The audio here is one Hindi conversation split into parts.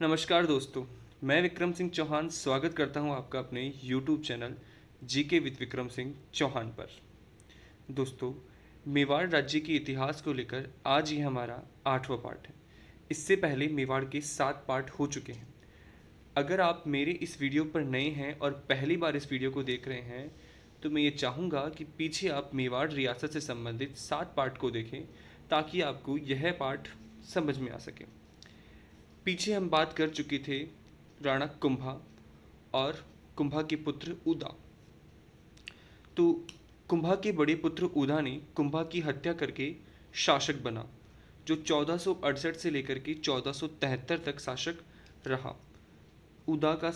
नमस्कार दोस्तों, मैं विक्रम सिंह चौहान स्वागत करता हूं आपका अपने YouTube channel GK with Vikram Singh Chauhan पर। दोस्तों, मेवाड़ राज्य के इतिहास को लेकर आज ये हमारा 8वां पार्ट है। इससे पहले मेवाड़ के 7 पार्ट हो चुके हैं। अगर आप मेरे इस वीडियो पर नए हैं और पहली बार इस वीडियो को देख रहे हैं, तो मैं ये चाहूँगा कि पीछे आप मेवाड़ रियासत से संबंधित 7 पार्ट को देखें, ताकि आपको यह पार्ट समझ में आ सके। पीछे हम बात कर चुके थे राणा कुंभा और कुंभा के पुत्र उदा। तो कुंभा के बड़े पुत्र उदा ने कुंभा की हत्या करके शासक बना, जो 1468 से लेकर के 1473 तक शासक रहा। उदा का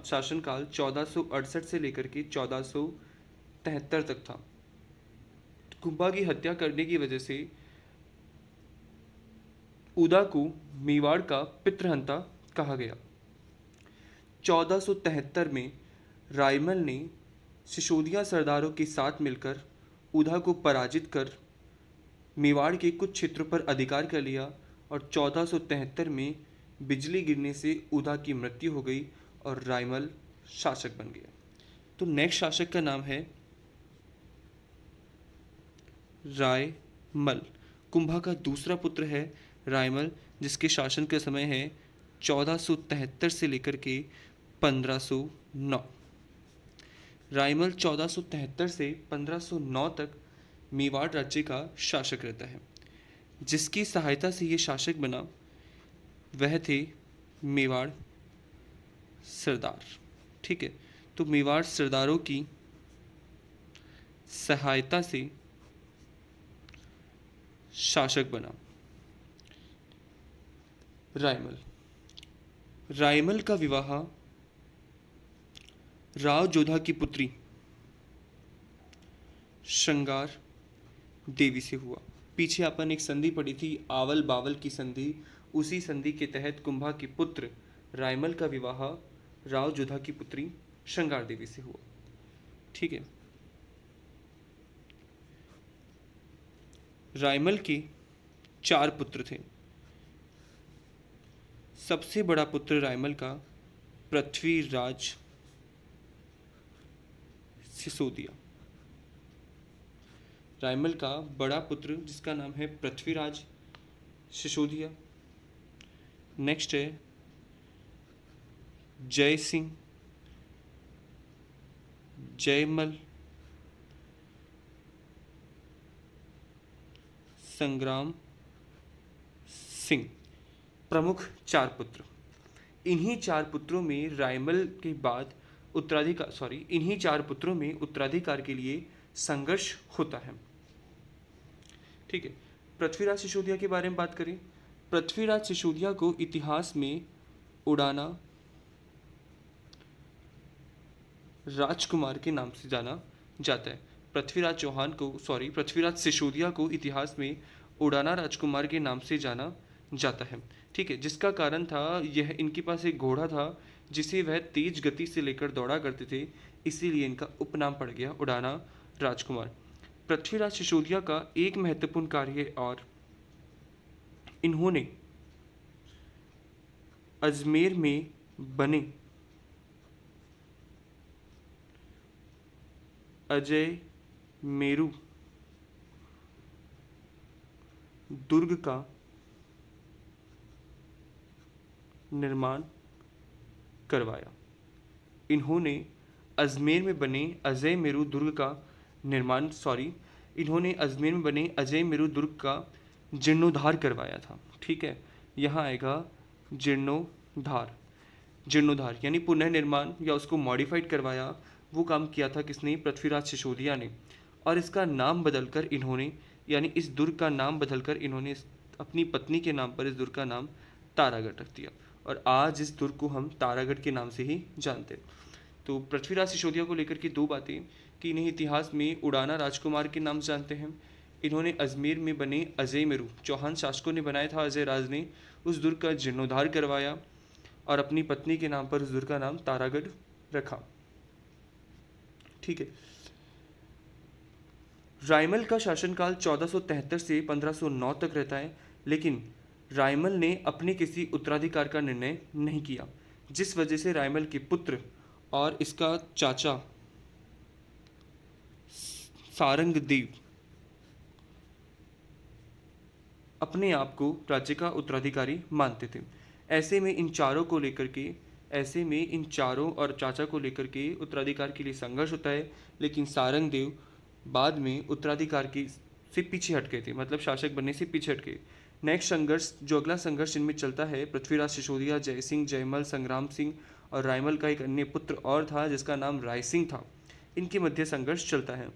शासनकाल 1468 से लेकर के 1473 तक था। कुंभा की हत्या करने की वजह से उदा को मेवाड़ का पितृहंता कहा गया। 1473 में रायमल ने सिसोदिया सरदारों के साथ मिलकर उदा को पराजित कर मेवाड़ के कुछ क्षेत्रों पर अधिकार कर लिया और 1473 में बिजली गिरने से उदा की मृत्यु हो गई और रायमल शासक बन गया। तो नेक्स्ट शासक का नाम है रायमल। कुंभा का दूसरा पुत्र है रायमल, जिसके शासन का समय है 1473 से लेकर के 1509। रायमल 1473 से 1509 तक मेवाड़ राज्य का शासक रहता है। जिसकी सहायता से ये शासक बना वह थे मेवाड़ सरदार। ठीक है, तो मेवाड़ सरदारों की सहायता से शासक बना रायमल। रायमल का विवाह राव जोधा की पुत्री श्रृंगार देवी से हुआ। पीछे अपन एक संधि पढ़ी थी, आवल बावल की संधि। उसी संधि के तहत कुंभा के पुत्र रायमल का विवाह राव जोधा की पुत्री श्रृंगार देवी से हुआ। ठीक है, रायमल के 4 पुत्र थे। सबसे बड़ा पुत्र रायमल का पृथ्वीराज सिसोदिया। रायमल का बड़ा पुत्र जिसका नाम है पृथ्वीराज सिसोदिया। नेक्स्ट है जय सिंह, जयमल, संग्राम सिंह। प्रमुख 4 पुत्र। इन्हीं 4 पुत्रों में रायमल के बाद इन्हीं 4 पुत्रों में उत्तराधिकार के लिए संघर्ष होता है। ठीक है, पृथ्वीराज सिसोदिया के बारे में बात करें। पृथ्वीराज सिसोदिया को इतिहास में उड़ाना राजकुमार के नाम से जाना जाता है। पृथ्वीराज सिसोदिया को इतिहास में उड़ाना राजकुमार के नाम से जाना जाता है। ठीक है, जिसका कारण था यह इनके पास एक घोड़ा था जिसे वह तेज गति से लेकर दौड़ा करते थे, इसीलिए इनका उपनाम पड़ गया उड़ाना राजकुमार। पृथ्वीराज सिसोदिया का एक महत्वपूर्ण कार्य और इन्होंने अजमेर में बने अजय मेरू दुर्ग का निर्माण करवाया। इन्होंने अजमेर में बने अजय मेरू दुर्ग का जीर्णोद्धार करवाया था। ठीक है, यहाँ आएगा जीर्णोद्धार यानी पुनर्निर्माण या उसको मॉडिफाइड करवाया। वो काम किया था किसने? पृथ्वीराज सिसोदिया ने। और इसका नाम बदलकर इन्होंने, यानी इस दुर्ग का नाम बदलकर इन्होंने अपनी पत्नी के नाम पर इस दुर्ग का नाम तारागढ़ रख दिया और आज इस दुर्ग को हम तारागढ़ के नाम से ही जानते हैं। तो पृथ्वीराज सिसोदिया को लेकर के 2 बातें कि इन्हें इतिहास में उड़ाना राजकुमार के नाम से जानते हैं। इन्होंने अजमेर में बने अजय मेरू, चौहान शासकों ने बनाया था अजय राज ने, उस दुर्ग का जीर्णोद्धार करवाया और अपनी पत्नी के नाम पर उस दुर्ग का नाम तारागढ़ रखा। ठीक है, रायमल का शासनकाल 1473 से 1509 तक रहता है, लेकिन रायमल ने अपने किसी उत्तराधिकार का निर्णय नहीं किया, जिस वजह से रायमल के पुत्र और इसका चाचा सारंगदेव अपने आप को राज्य का उत्तराधिकारी मानते थे। ऐसे में इन चारों को लेकर के ऐसे में इन चारों और चाचा को लेकर के उत्तराधिकार के लिए संघर्ष होता है, लेकिन सारंगदेव बाद में उत्तराधिकार की से पीछे हट गए थे, मतलब शासक बनने से पीछे हट गए। नेक्स्ट संघर्ष, जो अगला संघर्ष इनमें चलता है, पृथ्वीराज सिसोदिया, जयसिंह, जयमल, संग्राम सिंह और रायमल का एक अन्य पुत्र और था जिसका नाम राय सिंह था। इनके मध्य संघर्ष चलता है।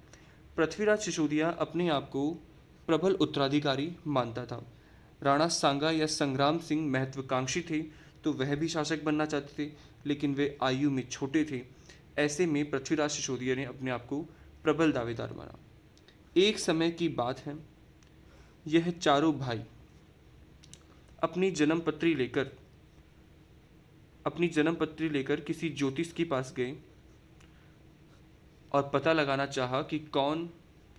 पृथ्वीराज सिसोदिया अपने आप को प्रबल उत्तराधिकारी मानता था। राणा सांगा या संग्राम सिंह महत्वाकांक्षी थे, तो वह भी शासक बनना चाहते थे, लेकिन वे आयु में छोटे थे। ऐसे में पृथ्वीराज सिसोदिया ने अपने आप को प्रबल दावेदार माना। एक समय की बात है, यह चारों भाई अपनी जन्मपत्री लेकर किसी ज्योतिष के पास गए और पता लगाना चाहा कि कौन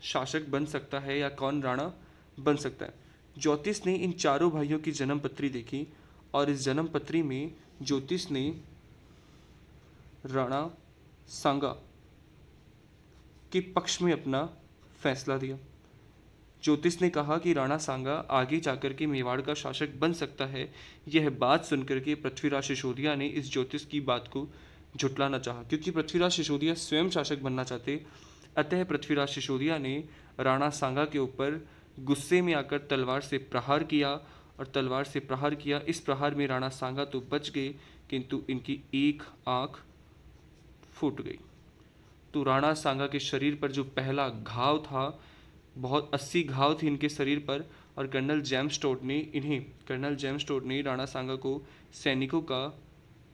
शासक बन सकता है या कौन राणा बन सकता है। ज्योतिष ने इन चारों भाइयों की जन्मपत्री देखी और इस जन्मपत्री में ज्योतिष ने राणा सांगा के पक्ष में अपना फैसला दिया। ज्योतिष ने कहा कि राणा सांगा आगे जाकर के मेवाड़ का शासक बन सकता है। यह बात सुनकर के पृथ्वीराज सिसोदिया ने इस ज्योतिष की बात को झुटलाना चाहा, क्योंकि पृथ्वीराज सिसोदिया स्वयं शासक बनना चाहते। अतः पृथ्वीराज सिसोदिया ने राणा सांगा के ऊपर गुस्से में आकर तलवार से प्रहार किया और तलवार से प्रहार किया। इस प्रहार में राणा सांगा तो बच गए, किंतु इनकी एक आंख फूट गई। तो राणा सांगा के शरीर पर जो पहला घाव था, बहुत 80 घाव थे इनके शरीर पर, और कर्नल जेम्स टोड ने राणा सांगा को सैनिकों का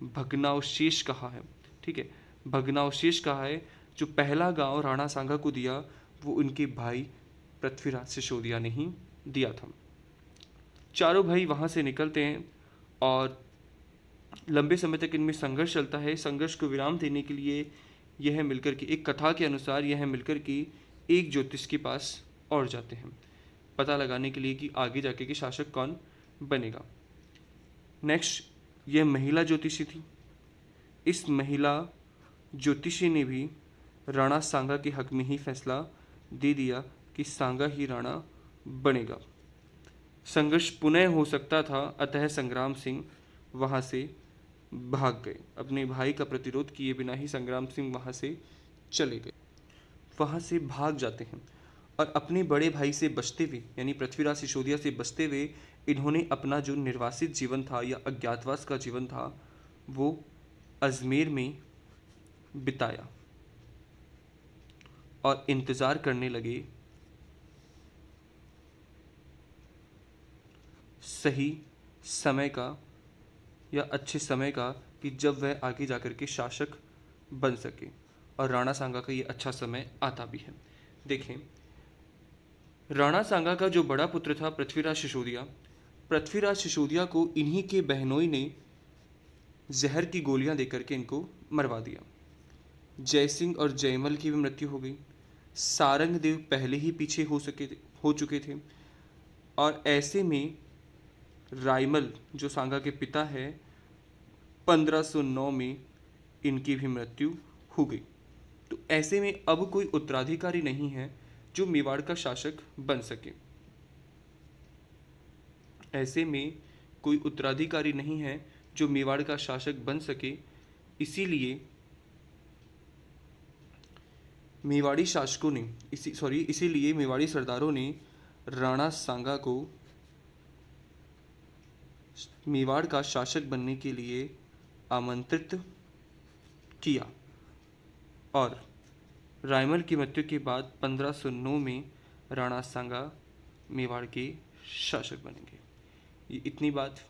भग्नावशेष कहा है। ठीक है, भग्नावशेष कहा है। जो पहला गांव राणा सांगा को दिया वो उनके भाई पृथ्वीराज सिसोदिया ने ही दिया था। चारों भाई वहां से निकलते हैं और लंबे समय तक इनमें संघर्ष चलता है। संघर्ष को विराम देने के लिए यह मिलकर के, एक कथा के अनुसार यह मिलकर के एक ज्योतिष के पास और जाते हैं, पता लगाने के लिए कि आगे जाके कि शासक कौन बनेगा। नेक्स्ट, यह महिला ज्योतिषी थी। इस महिला ज्योतिषी ने भी राणा सांगा के हक में ही फैसला दे दिया कि सांगा ही राणा बनेगा। संघर्ष पुनः हो सकता था, अतः संग्राम सिंह वहां से भाग गए। अपने भाई का प्रतिरोध किए बिना ही संग्राम सिंह वहां से चले गए, वहां से भाग जाते हैं। और अपने बड़े भाई से बचते हुए, यानी पृथ्वीराज सिसोदिया से बचते हुए, इन्होंने अपना जो निर्वासित जीवन था या अज्ञातवास का जीवन था वो अजमेर में बिताया और इंतजार करने लगे सही समय का या अच्छे समय का, कि जब वह आगे जाकर के शासक बन सके। और राणा सांगा का ये अच्छा समय आता भी है। देखें, राणा सांगा का जो बड़ा पुत्र था पृथ्वीराज सिसोदिया को इन्हीं के बहनोई ने जहर की गोलियां देकर के इनको मरवा दिया। जयसिंह और जयमल की भी मृत्यु हो गई। सारंगदेव पहले ही पीछे हो चुके थे। और ऐसे में रायमल जो सांगा के पिता है, 1509 में इनकी भी मृत्यु हो गई। तो ऐसे में अब कोई उत्तराधिकारी नहीं है जो मेवाड़ का शासक बन सके। ऐसे में कोई उत्तराधिकारी नहीं है जो मेवाड़ का शासक बन सके। इसीलिए मेवाड़ी शासकों ने इसीलिए मेवाड़ी सरदारों ने राणा सांगा को मेवाड़ का शासक बनने के लिए आमंत्रित किया। और रायमल की मृत्यु के बाद 1509 में राणा सांगा मेवाड़ के शासक बनेंगे। ये इतनी बात।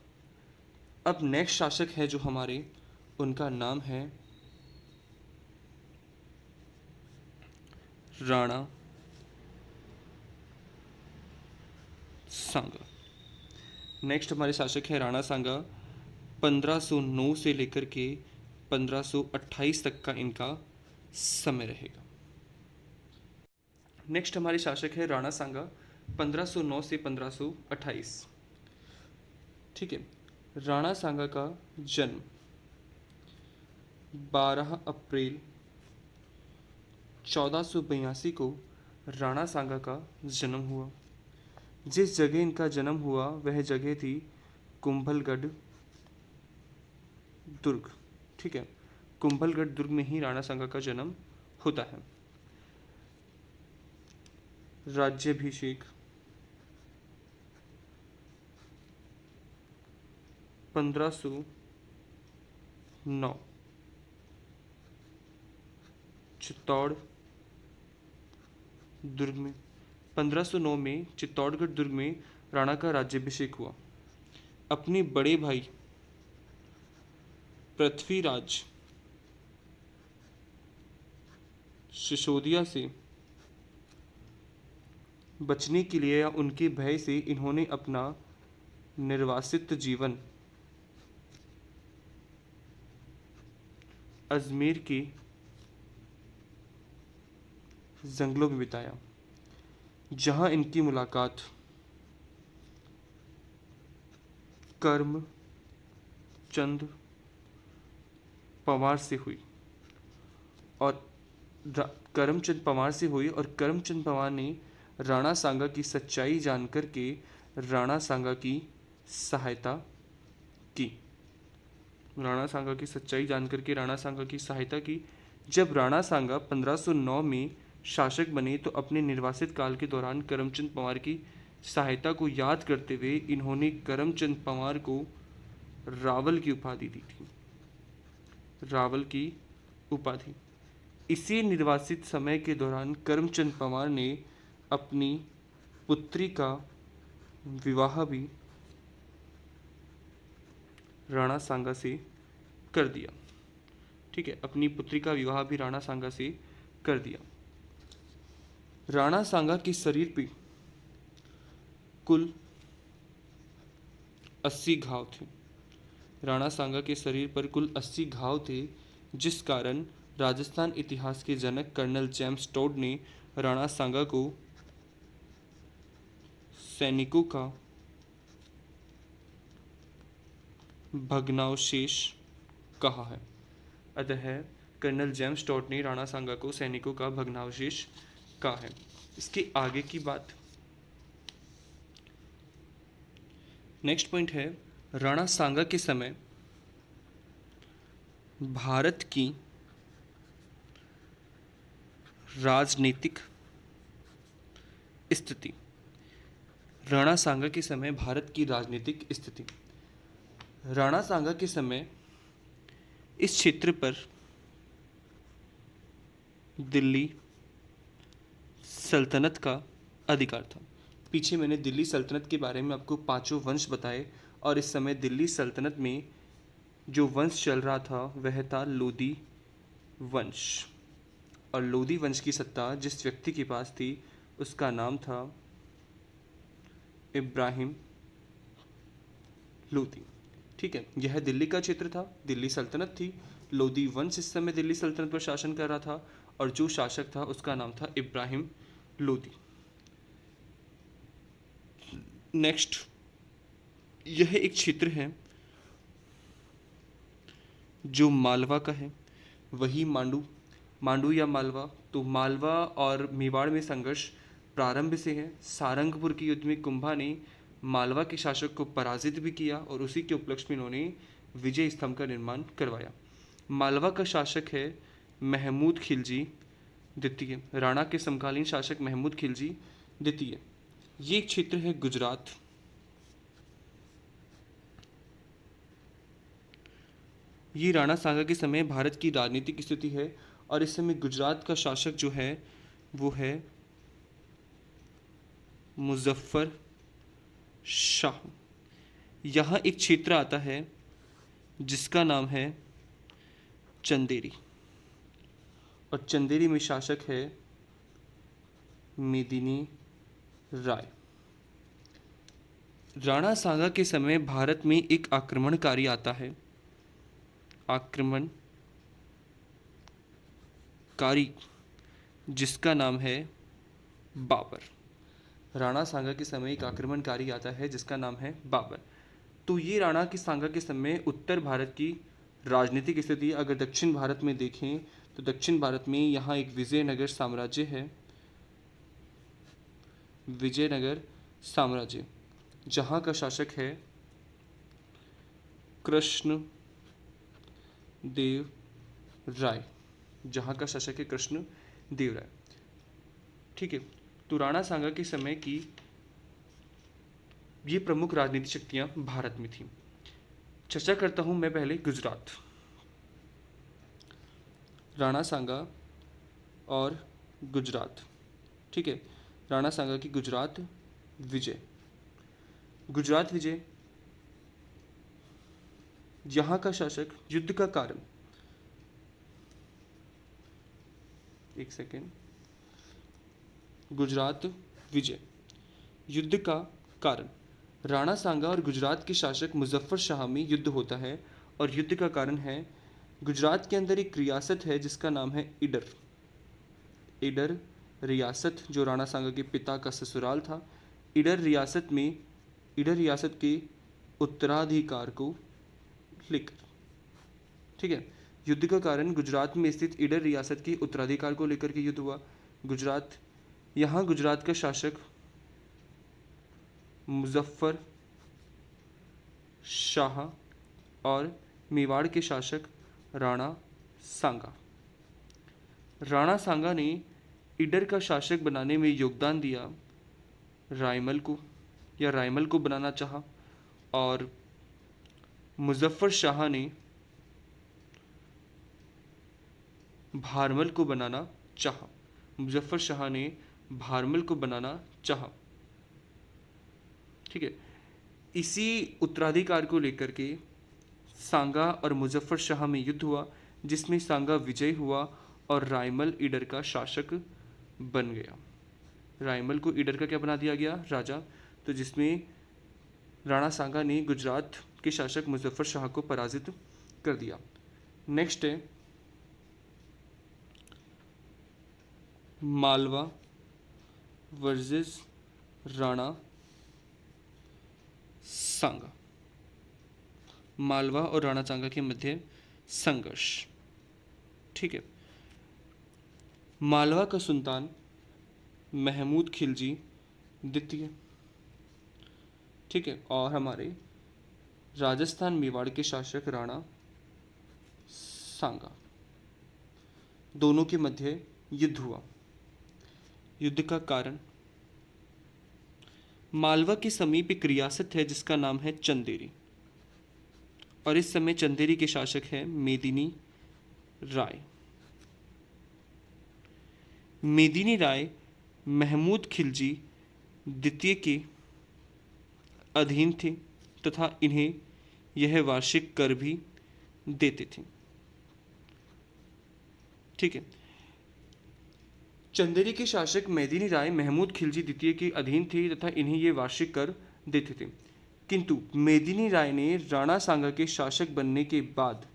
अब नेक्स्ट शासक है जो हमारे, उनका नाम है राणा सांगा। नेक्स्ट हमारे शासक है राणा सांगा। 1509 से लेकर के 1528 तक का इनका समय रहेगा। नेक्स्ट हमारे शासक है राणा सांगा 1509 से 1528। ठीक है। राणा सांगा का जन्म 12 अप्रैल 1482 को राणा सांगा का जन्म हुआ। जिस जगह इनका जन्म हुआ वह जगह थी कुंभलगढ़ दुर्ग। ठीक है, कुंभलगढ़ दुर्ग में ही राणा सांगा का जन्म होता है। राज्याभिषेक 1509 चित्तौड़ दुर्ग में। 1509 में चित्तौड़गढ़ दुर्ग में राणा का राज्याभिषेक हुआ। अपने बड़े भाई पृथ्वीराज सिसोदिया से बचने के लिए या उनके भय से इन्होंने अपना निर्वासित जीवन अजमेर के जंगलों में बिताया, जहां इनकी मुलाकात करमचंद पवार से हुई और करमचंद पवार ने राणा सांगा की सच्चाई जानकर के राणा सांगा की सहायता की। जब राणा सांगा 1509 में शासक बने तो अपने निर्वासित काल के दौरान करमचंद पवार की सहायता को याद करते हुए इन्होंने करमचंद पवार को रावल की उपाधि दी थी। इसी निर्वासित समय के दौरान करमचंद पवार ने अपनी पुत्री का विवाह भी राणा सांगा से कर दिया। ठीक है, अपनी पुत्री का विवाह भी राणा सांगा से कर दिया। राणा सांगा के शरीर पे कुल 80 घाव थे। राणा सांगा के शरीर पर कुल 80 घाव थे, जिस कारण राजस्थान इतिहास के जनक कर्नल जेम्स टोड ने राणा सांगा को सैनिकों का भग्नावशेष कहा है। अतः कर्नल जेम्स टोड ने राणा सांगा को सैनिकों का भग्नावशेष कहा है। इसके आगे की बात, नेक्स्ट पॉइंट है, राणा सांगा के समय भारत की राजनीतिक स्थिति। राणा सांगा के समय भारत की राजनीतिक स्थिति। राणा सांगा के समय इस क्षेत्र पर दिल्ली सल्तनत का अधिकार था। पीछे मैंने दिल्ली सल्तनत के बारे में आपको पांचों वंश बताए और इस समय दिल्ली सल्तनत में जो वंश चल रहा था वह था लोदी वंश। और लोदी वंश की सत्ता जिस व्यक्ति के पास थी उसका नाम था इब्राहिम लोदी। ठीक है, यह दिल्ली का क्षेत्र था, दिल्ली सल्तनत थी। लोदी वंश इस समय दिल्ली सल्तनत पर शासन कर रहा था और जो शासक था उसका नाम था इब्राहिम लोदी। नेक्स्ट, यह एक क्षेत्र है जो मालवा का है, वही मांडू या मालवा। तो मालवा और मेवाड़ में संघर्ष प्रारंभ से है। सारंगपुर के युद्ध में कुंभा ने मालवा के शासक को पराजित भी किया और उसी के उपलक्ष्य में इन्होंने विजय स्तंभ का निर्माण करवाया। मालवा का शासक है महमूद खिलजी द्वितीय, राणा के समकालीन शासक महमूद खिलजी द्वितीय। ये क्षेत्र है गुजरात। ये राणा सांगा के समय भारत की राजनीतिक स्थिति है और इस समय गुजरात का शासक जो है वो है मुजफ्फर शाह। यहाँ एक क्षेत्र आता है जिसका नाम है चंदेरी और चंदेरी में शासक है मेदिनी राय। राणा सांगा के समय भारत में एक आक्रमणकारी आता है, जिसका नाम है बाबर। राणा सांगा के समय एक आक्रमणकारी आता है जिसका नाम है बाबर। तो ये राणा की सांगा के समय उत्तर भारत की राजनीतिक स्थिति। अगर दक्षिण भारत में देखें तो दक्षिण भारत में यहाँ एक विजयनगर साम्राज्य है, विजयनगर साम्राज्य, जहाँ का शासक है कृष्ण देव राय, जहाँ का शासक है कृष्ण देव राय। ठीक है, तो राणा सांगा के समय की ये प्रमुख राजनीतिक शक्तियाँ भारत में थीं। चर्चा करता हूँ मैं पहले गुजरात, राणा सांगा और गुजरात। ठीक है, राणा सांगा की गुजरात विजय। गुजरात विजय, यहाँ का शासक, युद्ध का कारण, एक सेकेंड, गुजरात विजय, युद्ध का कारण। राणा सांगा और गुजरात के शासक मुजफ्फर शाह में युद्ध होता है और युद्ध का कारण है गुजरात के अंदर एक रियासत है जिसका नाम है ईडर। ईडर रियासत जो राणा सांगा के पिता का ससुराल था, ईडर रियासत के उत्तराधिकार को लेकर। ठीक है, युद्ध का कारण गुजरात में स्थित ईडर रियासत के उत्तराधिकार को लेकर के युद्ध हुआ। गुजरात का शासक मुजफ्फर शाह और मेवाड़ के शासक राणा सांगा। राणा सांगा ने ईडर का शासक बनाने में योगदान दिया, रायमल को बनाना चाहा, और मुजफ्फर शाह ने भारमल को बनाना चाहा। ठीक है, इसी उत्तराधिकार को लेकर के सांगा और मुजफ्फर शाह में युद्ध हुआ, जिसमें सांगा विजय हुआ और रायमल ईडर का शासक बन गया। रायमल को ईडर का क्या बना दिया गया? राजा। तो जिसमें राणा सांगा ने गुजरात के शासक मुजफ्फर शाह को पराजित कर दिया। नेक्स्ट है मालवा वर्सेस राणा सांगा। मालवा और राणा सांगा के मध्य संघर्ष। ठीक है, मालवा का सुल्तान महमूद खिलजी द्वितीय, ठीक है, और हमारे राजस्थान मेवाड़ के शासक राणा सांगा, दोनों के मध्य युद्ध हुआ। युद्ध का कारण, मालवा के समीप एक रियासत है जिसका नाम है चंदेरी, और इस समय चंदेरी के शासक है मेदिनी राय। मेदिनी राय महमूद खिलजी द्वितीय के अधीन थे तथा इन्हें यह वार्षिक कर भी देते थे। ठीक है, चंदेरी के शासक मेदिनी राय महमूद खिलजी द्वितीय के अधीन थे तथा इन्हें ये वार्षिक कर देते थे, किंतु मेदिनी राय ने राणा सांगा के शासक बनने के बाद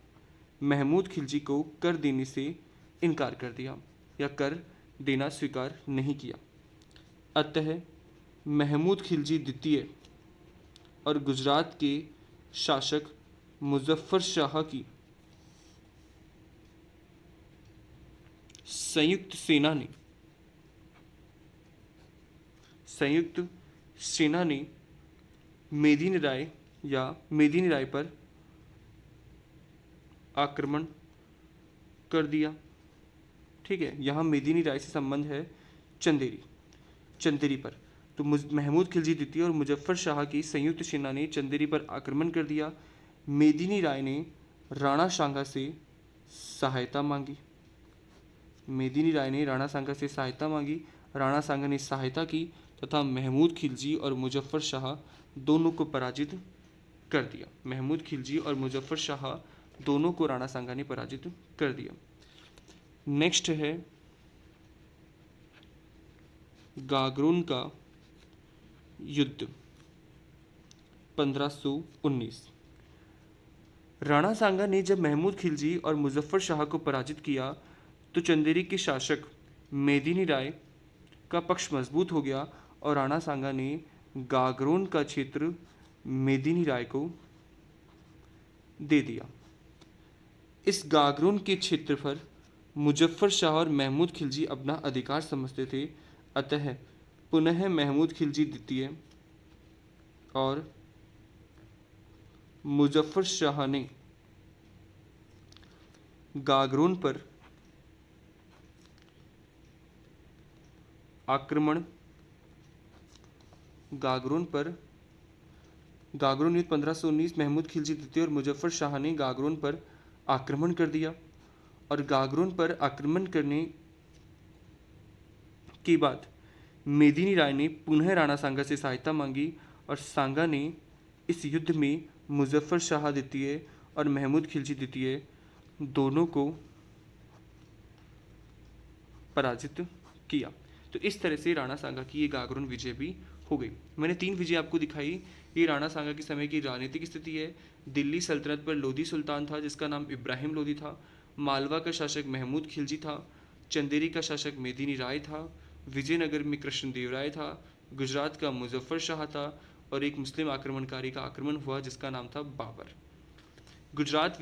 महमूद खिलजी को कर देने से इनकार कर दिया या कर देना स्वीकार नहीं किया। अतः महमूद खिलजी द्वितीय और गुजरात के शासक मुजफ्फर शाह की संयुक्त सेना ने मेदिनी राय पर आक्रमण कर दिया। ठीक है, यहाँ मेदिनी राय से संबंध है चंदेरी पर। तो महमूद खिलजी द्वितीय और मुजफ्फर शाह की संयुक्त सेना ने चंदेरी पर आक्रमण कर दिया। मेदिनी राय ने राणा सांगा से सहायता मांगी। राणा सांगा ने सहायता की तथा महमूद खिलजी और मुजफ्फर शाह दोनों को पराजित कर दिया। महमूद खिलजी और मुजफ्फर शाह दोनों को राणा सांगा ने पराजित कर दिया। नेक्स्ट है गागरोन का युद्ध 1519। राणा सांगा ने जब महमूद खिलजी और मुजफ्फर शाह को पराजित किया तो चंदेरी के शासक मेदिनी राय का पक्ष मजबूत हो गया और राणा सांगा ने गागरोन का क्षेत्र मेदिनी राय को दे दिया। इस गागरोन के क्षेत्र पर मुजफ्फर शाह और महमूद खिलजी अपना अधिकार समझते थे, अतः पुनः महमूद खिलजी द्वितीय और मुजफ्फर शाह ने गागरोन पर आक्रमण गागरोन युद्ध 1519 महमूद खिलजी द्वितीय और मुजफ्फर शाह ने गागरोन पर आक्रमण कर दिया और गागरोन पर आक्रमण करने के बाद मेदिनी राय ने पुनः राणा सांगा से सहायता मांगी और सांगा ने इस युद्ध में मुजफ्फर शाह द्वितीय और महमूद खिलजी द्वितीय दोनों को पराजित किया। तो इस तरह से राणा सांगा की ये गागरोन विजय भी हो गई। मैंने 3 विजय आपको दिखाई। ये राणा सांगा के समय की राजनीतिक स्थिति है। दिल्ली सल्तनत पर लोधी सुल्तान था जिसका नाम इब्राहिम लोधी था। मालवा का शासक महमूद खिलजी था। चंदेरी का शासक मेदिनी राय था। विजयनगर में कृष्णदेव राय था। गुजरात का मुजफ्फर शाह था और एक मुस्लिम आक्रमणकारी का आक्रमण हुआ जिसका नाम था बाबर। गुजरात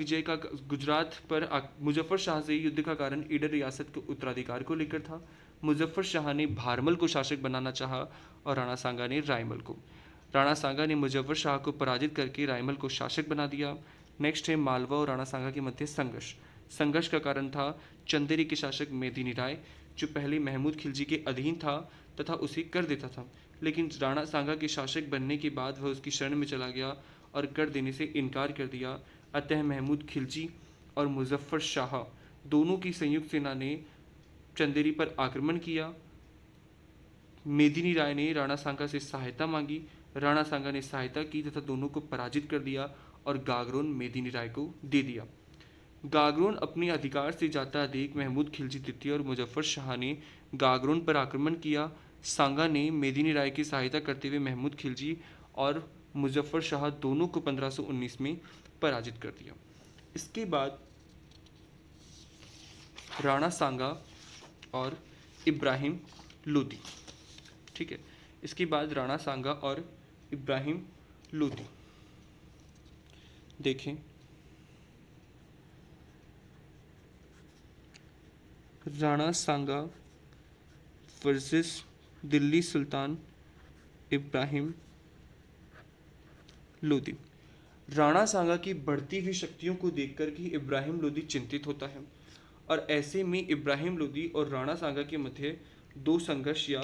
पर मुजफ्फर शाह से युद्ध का कारण ईडर रियासत के उत्तराधिकार को लेकर था। मुजफ्फर शाह ने भारमल को शासक बनाना चाहा और राणा सांगा ने रायमल को। राणा सांगा ने मुजफ्फर शाह को पराजित करके रायमल को शासक बना दिया। नेक्स्ट है मालवा और राणा सांगा के मध्य संघर्ष का कारण था चंदेरी के शासक मेदिनी राय, जो पहले महमूद खिलजी के अधीन था तथा उसे कर देता था, लेकिन राणा सांगा के शासक बनने के बाद वह उसकी शरण में चला गया और कर देने से इनकार कर दिया। अतः महमूद खिलजी और मुजफ्फर शाह दोनों की संयुक्त सेना ने चंदेरी पर आक्रमण किया। मेदिनी राय ने राणा सांगा से सहायता मांगी। राणा सांगा ने सहायता की तथा दोनों को पराजित कर दिया और गागरोन मेदिनी राय को दे दिया। गागरोन अपने अधिकार से जाता देख महमूद खिलजी द्वितीय और मुजफ्फर शाह ने गागरोन पर आक्रमण किया। सांगा ने मेदिनी राय की सहायता करते हुए महमूद खिलजी और मुजफ्फर शाह दोनों को 1519 में पराजित कर दिया। इसके बाद राणा सांगा और इब्राहिम लोदी, ठीक है, इसके बाद राणा सांगा और इब्राहिम लोदी। देखें, राणा सांगा वर्सेस दिल्ली सुल्तान इब्राहिम लोदी। राणा सांगा की बढ़ती हुई शक्तियों को देखकर कि इब्राहिम लोदी चिंतित होता है और ऐसे में इब्राहिम लोदी और राणा सांगा के मध्य 2 संघर्ष या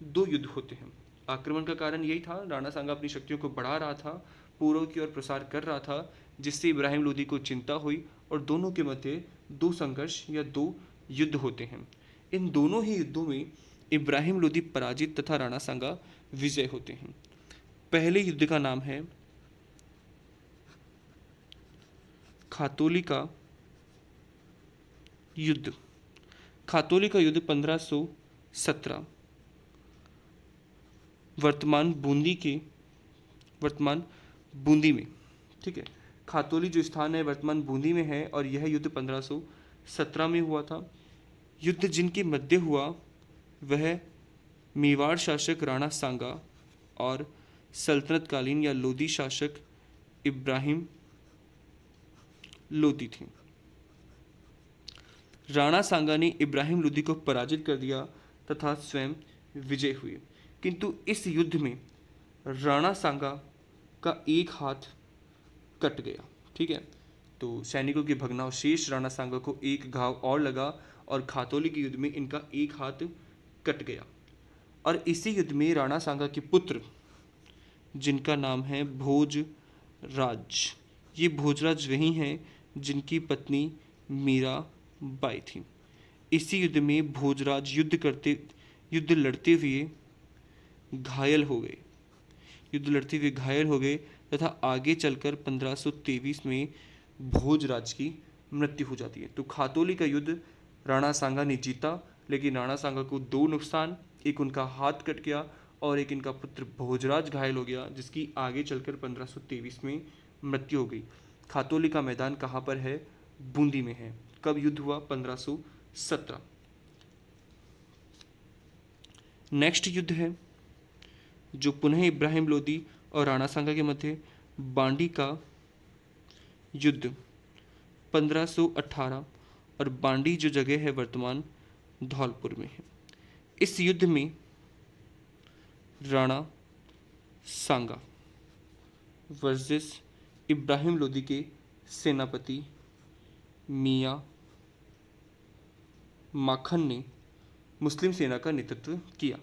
2 युद्ध होते हैं। आक्रमण का कारण यही था, राणा सांगा अपनी शक्तियों को बढ़ा रहा था, पूर्व की ओर प्रसार कर रहा था, जिससे इब्राहिम लोदी को चिंता हुई और दोनों के मध्य 2 संघर्ष या 2 युद्ध होते हैं। इन दोनों ही युद्धों में इब्राहिम लोदी पराजित तथा राणा सांगा विजय होते हैं। पहले युद्ध का नाम है खातौली का युद्ध। खातौली का युद्ध 1517 वर्तमान बूंदी में, ठीक है, खातौली जो स्थान है वर्तमान बूंदी में है और यह युद्ध 1517 में हुआ था। युद्ध जिनके मध्य हुआ वह मेवाड़ शासक राणा सांगा और सल्तनतकालीन या लोदी शासक इब्राहिम लोदी थे। राणा सांगा ने इब्राहिम लोदी को पराजित कर दिया तथा स्वयं विजय हुए, किंतु इस युद्ध में राणा सांगा का एक हाथ कट गया, ठीक है। तो सैनिकों के भग्नावशेष राणा सांगा को एक घाव और लगा और खातौली के युद्ध में इनका एक हाथ कट गया। और इसी युद्ध में राणा सांगा के पुत्र जिनका नाम है भोजराज, ये भोजराज वही हैं जिनकी पत्नी मीरा बाई थी। इसी युद्ध में भोजराज युद्ध लड़ते हुए घायल हो गए तथा आगे चलकर 1523 में भोजराज की मृत्यु हो जाती है। तो खातौली का युद्ध राणा सांगा ने जीता, लेकिन राणा सांगा को 2 नुकसान, एक उनका हाथ कट गया और एक इनका पुत्र भोजराज घायल हो गया, जिसकी आगे चलकर 1523 में मृत्यु हो गई। खातौली का मैदान कहाँ पर है? बूंदी में है। कब युद्ध हुआ? 1517। नेक्स्ट युद्ध है जो पुनः इब्राहिम लोदी और राणा सांगा के मध्य बांडी का युद्ध 1518, और बांडी जो जगह है वर्तमान धौलपुर में है। इस युद्ध में राणा सांगा वर्सेस इब्राहिम लोदी के सेनापति मियां माखन ने मुस्लिम सेना का नेतृत्व किया।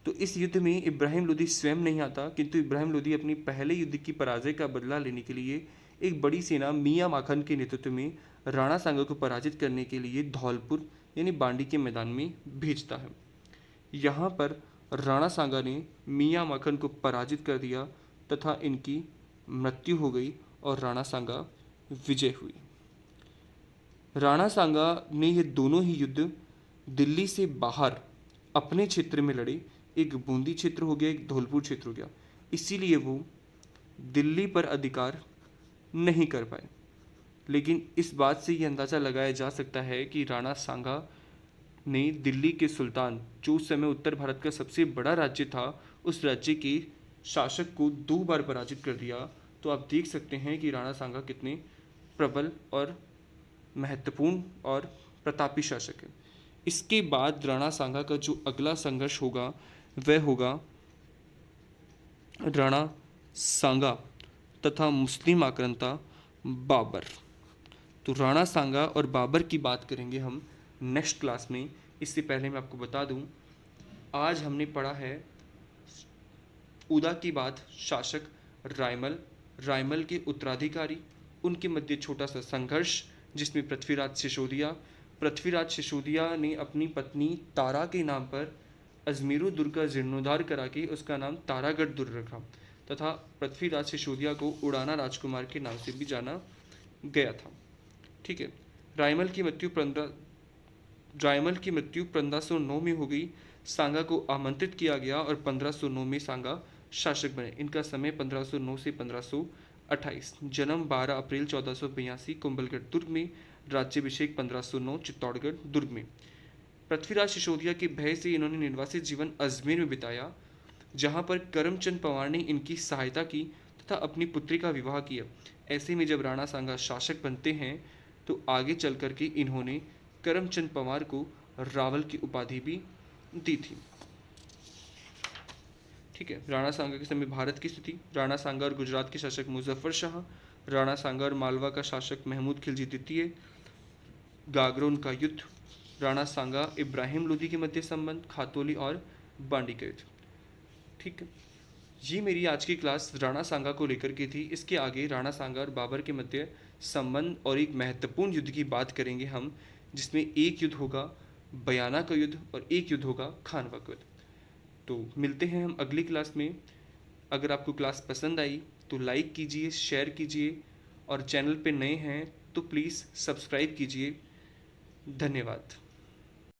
तो इस युद्ध में इब्राहिम लोदी स्वयं नहीं आता, किंतु इब्राहिम लोदी अपनी पहले युद्ध की पराजय का बदला लेने के लिए एक बड़ी सेना मियां माखन के नेतृत्व में राणा सांगा को पराजित करने के लिए धौलपुर यानी बांडी के मैदान में भेजता है। यहाँ पर राणा सांगा ने मियां माखन को पराजित कर दिया तथा इनकी मृत्यु हो गई और राणा सांगा विजय हुई। राणा सांगा ने ये दोनों ही युद्ध दिल्ली से बाहर अपने क्षेत्र में लड़े। एक बूंदी क्षेत्र हो गया, एक धौलपुर क्षेत्र हो गया, इसीलिए वो दिल्ली पर अधिकार नहीं कर पाए। लेकिन इस बात से ये अंदाज़ा लगाया जा सकता है कि राणा सांगा ने दिल्ली के सुल्तान, जो उस समय उत्तर भारत का सबसे बड़ा राज्य था, उस राज्य के शासक को 2 बार पराजित कर दिया। तो आप देख सकते हैं कि राणा सांगा कितने प्रबल और महत्वपूर्ण और प्रतापी शासक है। इसके बाद राणा सांगा का जो अगला संघर्ष होगा वह होगा राणा सांगा तथा मुस्लिम आक्रांता बाबर। तो राणा सांगा और बाबर की बात करेंगे हम नेक्स्ट क्लास में। इससे पहले मैं आपको बता दूं, आज हमने पढ़ा है उदा की बात शासक रायमल के उत्तराधिकारी, उनके मध्य छोटा सा संघर्ष जिसमें पृथ्वीराज सिसोदिया ने अपनी पत्नी तारा के नाम पर अजमेरू दुर्ग का जीर्णोद्धार करा के उसका नाम तारागढ़ दुर्ग रखा तथा पृथ्वीराज सिसोदिया को उड़ाना राजकुमार के नाम से भी जाना गया था। ठीक है। रायमल की मृत्यु 1509 में हो गई। सांगा को आमंत्रित किया गया और 1509 में सांगा शासक बने। इनका समय 1509 से 1528। जन्म 12 अप्रैल 1482 कुंभलगढ़ दुर्ग में। राज्याभिषेक 1509 चित्तौड़गढ़ दुर्ग में। पृथ्वीराज सिसोदिया के भय से इन्होंने निर्वासित जीवन अजमेर में बिताया, जहां पर करमचंद पवार ने इनकी सहायता की तथा अपनी पुत्री का विवाह किया। ऐसे में जब राणा सांगा शासक बनते हैं तो आगे चल कर के इन्होंने करमचंद पवार को रावल की उपाधि भी दी थी। ठीक है। राणा सांगा के समय भारत की स्थिति। राणा सांगा और गुजरात के शासक मुजफ्फर शाह, राणा सांगा और मालवा का शासक महमूद खिलजी द्वितीय, गागरोन का युद्ध, राणा सांगा इब्राहिम लोदी के मध्य संबंध, खातौली और बांडी का युद्ध। ठीक है। ये मेरी आज की क्लास राणा सांगा को लेकर के थी। इसके आगे राणा सांगा और बाबर के मध्य संबंध और एक महत्वपूर्ण युद्ध की बात करेंगे हम, जिसमें एक युद्ध होगा बयाना का युद्ध और एक युद्ध होगा खानवा का युद्ध। तो मिलते हैं हम अगली क्लास में। अगर आपको क्लास पसंद आई तो लाइक कीजिए, शेयर कीजिए और चैनल पे नए हैं तो प्लीज़ सब्सक्राइब कीजिए। धन्यवाद।